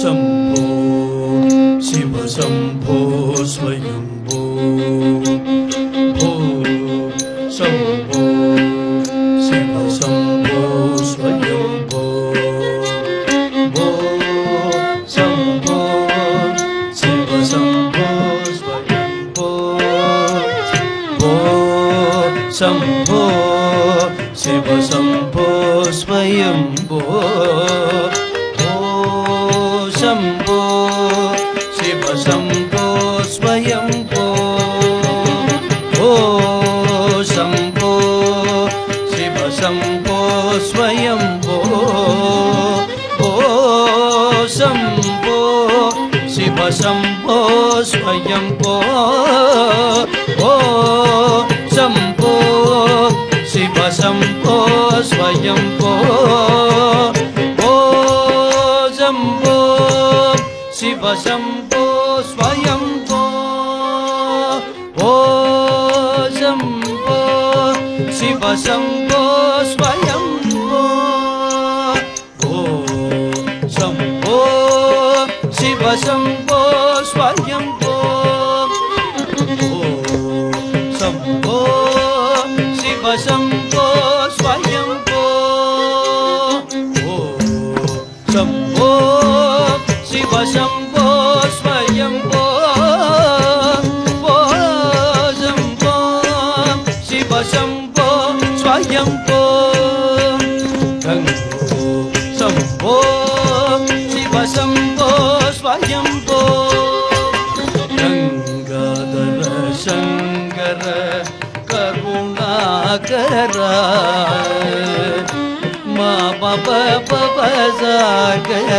शंभो शिव शंभो स्वयंभो भो शंभो शिव शंभो स्वयंभो भो शंभो शिव शंभो स्वयंभो भो शंभो शिव शंभो स्वयंभो शंभो शिव शंभो स्वयंभो ओ शंभो शिव शंभो स्वयंभो ओ शंभो शिव शंभो स्वयंभो ओ शंभो शिव शंभो स्वयंभो शिव शंभो स्वयंभो ओ शंभो शिव शंभो स्वयंभो ओ शंभो शिव शंभो स्वयंभो ओ शंभो शिव शंभो स्वयंभो ओ शंभो शिव शंभो स्वयंभो ओ शंभो शिव शंभो स्वयंभो शंभो शिव शंभो स्वयंभो गंगाधर शंकर करुणाकर मा बाबा सागर